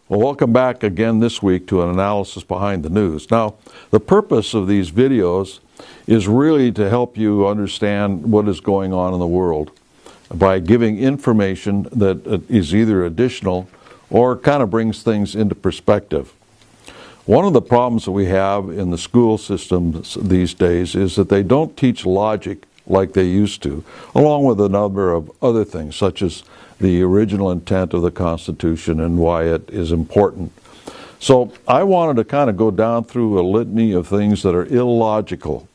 Well, welcome back again this week to an analysis behind the news. Now, the purpose of these videos is really to help you understand what is going on in the world by giving information that is either additional or kind of brings things into perspective. One of the problems that we have in the school systems these days is that they don't teach logic like they used to, along with a number of other things, such as the original intent of the Constitution and why it is important. So I wanted to kind of go down through a litany of things that are illogical,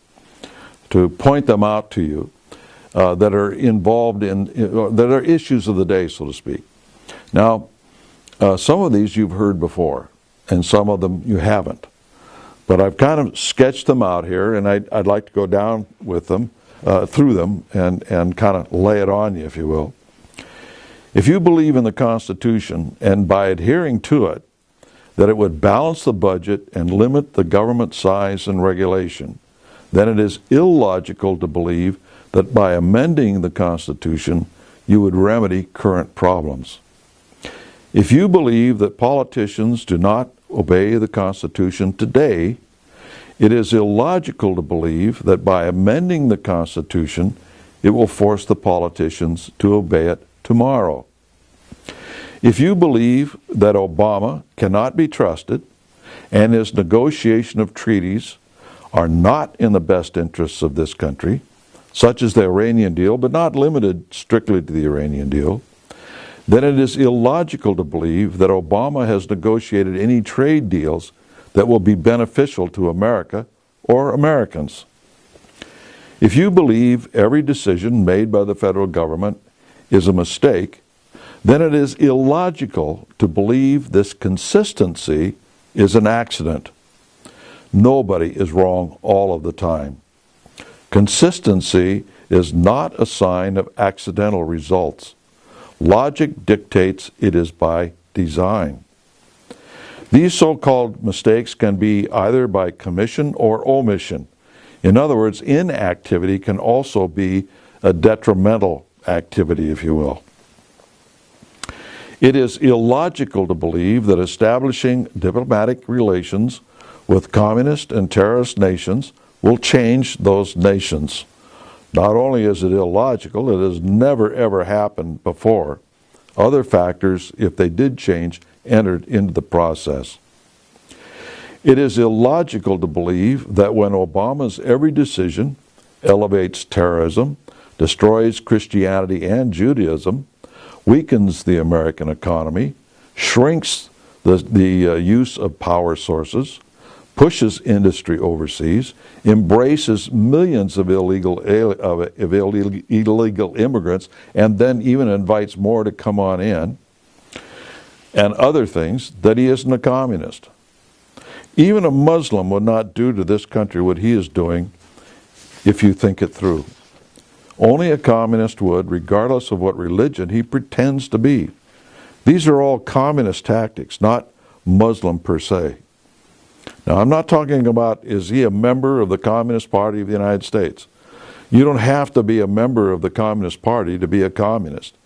to point them out to you, that are involved in, that are issues of the day, so to speak. Now, some of these you've heard before, and some of them you haven't. But I've kind of sketched them out here, and I'd like to go down with them, through them, and kind of lay it on you, if you will. If you believe in the Constitution, and by adhering to it, that it would balance the budget and limit the government size and regulation, then it is illogical to believe that by amending the Constitution, you would remedy current problems. If you believe that politicians do not obey the Constitution today, it is illogical to believe that by amending the Constitution, it will force the politicians to obey it tomorrow. If you believe that Obama cannot be trusted and his negotiation of treaties are not in the best interests of this country, such as the Iranian deal, but not limited strictly to the Iranian deal, then it is illogical to believe that Obama has negotiated any trade deals that will be beneficial to America or Americans. If you believe every decision made by the federal government is a mistake, then it is illogical to believe this consistency is an accident. Nobody is wrong all of the time. Consistency is not a sign of accidental results. Logic dictates it is by design. These so-called mistakes can be either by commission or omission. In other words, inactivity can also be a detrimental activity, if you will. It is illogical to believe that establishing diplomatic relations with communist and terrorist nations will change those nations. Not only is it illogical, it has never ever happened before. Other factors, if they did change, entered into the process. It is illogical to believe that when Obama's every decision elevates terrorism, destroys Christianity and Judaism, weakens the American economy, shrinks the use of power sources, pushes industry overseas, embraces millions of illegal immigrants, and then even invites more to come on in, and other things, that he isn't a communist. Even a Muslim would not do to this country what he is doing if you think it through. Only a communist would, regardless of what religion he pretends to be. These are all communist tactics, not Muslim per se. Now, I'm not talking about, is he a member of the Communist Party of the United States? You don't have to be a member of the Communist Party to be a communist.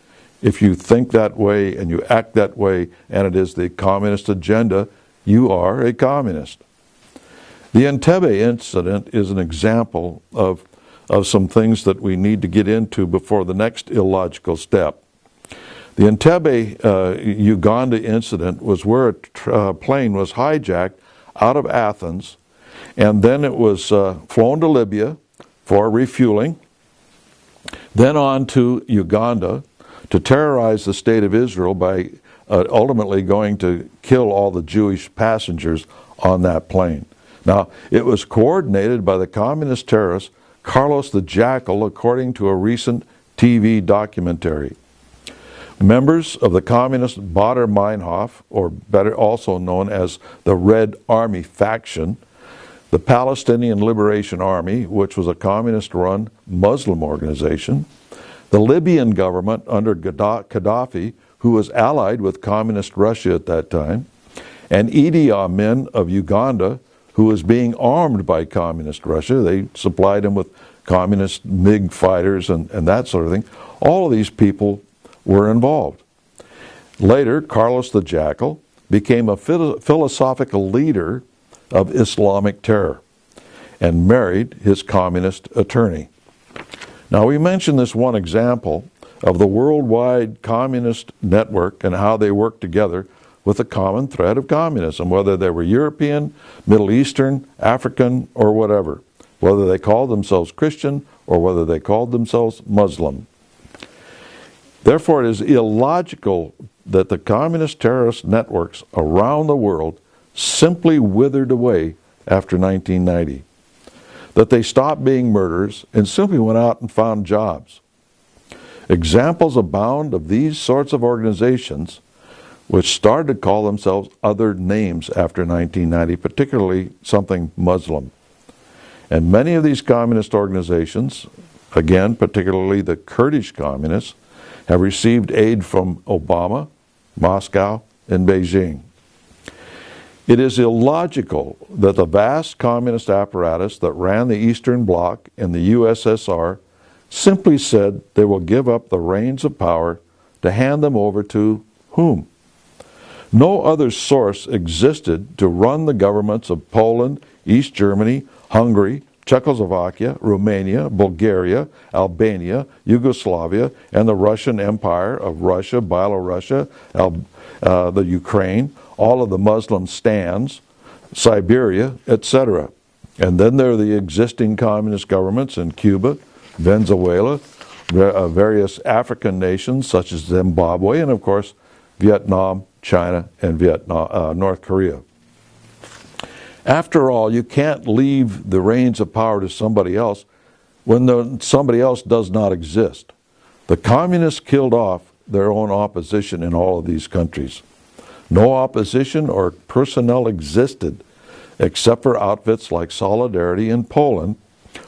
If you think that way and you act that way, and it is the communist agenda, you are a communist. The Entebbe incident is an example of some things that we need to get into before the next illogical step. The Entebbe, Uganda incident was where a plane was hijacked out of Athens, and then it was flown to Libya for refueling, then on to Uganda to terrorize the state of Israel by ultimately going to kill all the Jewish passengers on that plane. Now, it was coordinated by the communist terrorist Carlos the Jackal, according to a recent TV documentary. Members of the communist Baader Meinhof, or better also known as the Red Army faction, the Palestinian Liberation Army, which was a communist-run Muslim organization, the Libyan government under Gaddafi, who was allied with communist Russia at that time, and Idi Amin of Uganda, who was being armed by communist Russia. They supplied him with communist MiG fighters and that sort of thing. All of these people were involved. Later, Carlos the Jackal became a philosophical leader of Islamic terror and married his communist attorney. Now, we mentioned this one example of the worldwide communist network and how they work together with a common thread of communism, whether they were European, Middle Eastern, African, or whatever, whether they called themselves Christian or whether they called themselves Muslim. Therefore, it is illogical that the communist terrorist networks around the world simply withered away after 1990, that they stopped being murderers and simply went out and found jobs. Examples abound of these sorts of organizations which started to call themselves other names after 1990, particularly something Muslim. And many of these communist organizations, again, particularly the Kurdish communists, have received aid from Obama, Moscow, and Beijing. It is illogical that the vast communist apparatus that ran the Eastern Bloc in the USSR simply said they will give up the reins of power to hand them over to whom? No other source existed to run the governments of Poland, East Germany, Hungary, Czechoslovakia, Romania, Bulgaria, Albania, Yugoslavia, and the Russian Empire of Russia, Belarus, the Ukraine, all of the Muslim stands, Siberia, etc. And then there are the existing communist governments in Cuba, Venezuela, various African nations such as Zimbabwe, and of course Vietnam, China, and North Korea. After all, you can't leave the reins of power to somebody else when somebody else does not exist. The communists killed off their own opposition in all of these countries. No opposition or personnel existed except for outfits like Solidarity in Poland,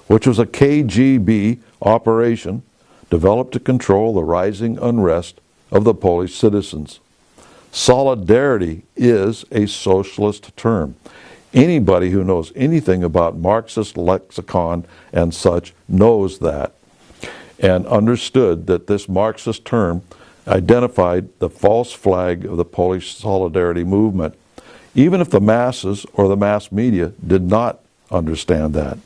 which was a KGB operation developed to control the rising unrest of the Polish citizens. Solidarity is a socialist term. Anybody who knows anything about Marxist lexicon and such knows that, and understood that this Marxist term identified the false flag of the Polish Solidarity movement, even if the masses or the mass media did not understand that.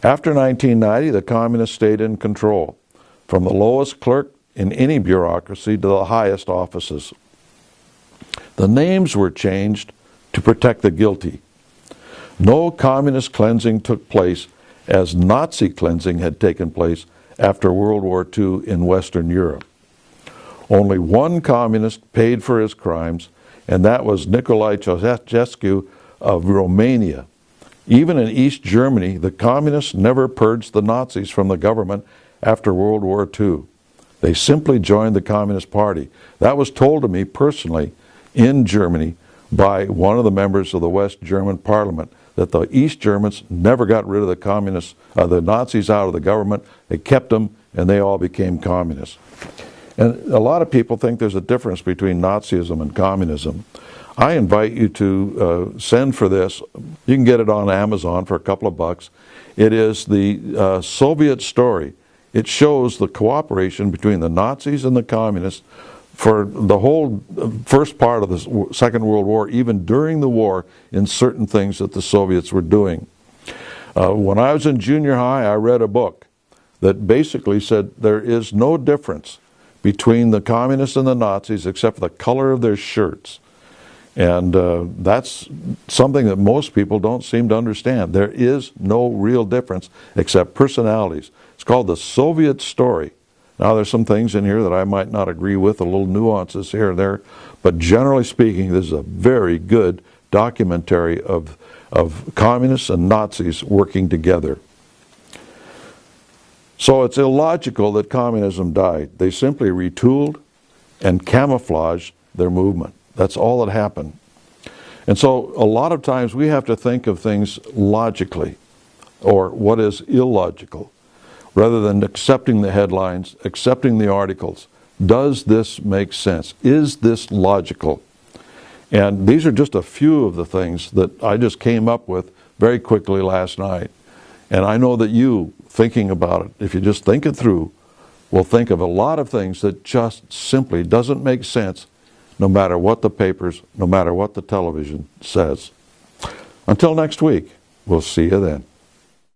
After 1990, the communists stayed in control, from the lowest clerk in any bureaucracy to the highest offices. The names were changed to protect the guilty. No communist cleansing took place as Nazi cleansing had taken place after World War II in Western Europe. Only one communist paid for his crimes, and that was Nicolae Ceausescu of Romania. Even in East Germany, the communists never purged the Nazis from the government after World War II. They simply joined the Communist Party. That was told to me personally in Germany by one of the members of the West German Parliament, that the East Germans never got rid of the Nazis out of the government. They kept them, and they all became communists. And a lot of people think there's a difference between Nazism and communism. I invite you to send for this. You can get it on Amazon for a couple of bucks. It is the Soviet story. It shows the cooperation between the Nazis and the communists for the whole first part of the Second World War, even during the war, in certain things that the Soviets were doing. When I was in junior high, I read a book that basically said there is no difference between the communists and the Nazis except for the color of their shirts. And that's something that most people don't seem to understand. There is no real difference except personalities. It's called the Soviet story. Now, there's some things in here that I might not agree with, a little nuances here and there, but generally speaking, this is a very good documentary of communists and Nazis working together. So it's illogical that communism died. They simply retooled and camouflaged their movement. That's all that happened. And so a lot of times we have to think of things logically, or what is illogical, rather than accepting the headlines, accepting the articles. Does this make sense? Is this logical? And these are just a few of the things that I just came up with very quickly last night. And I know that you, thinking about it, if you just think it through, will think of a lot of things that just simply doesn't make sense no matter what the papers, no matter what the television says. Until next week, we'll see you then.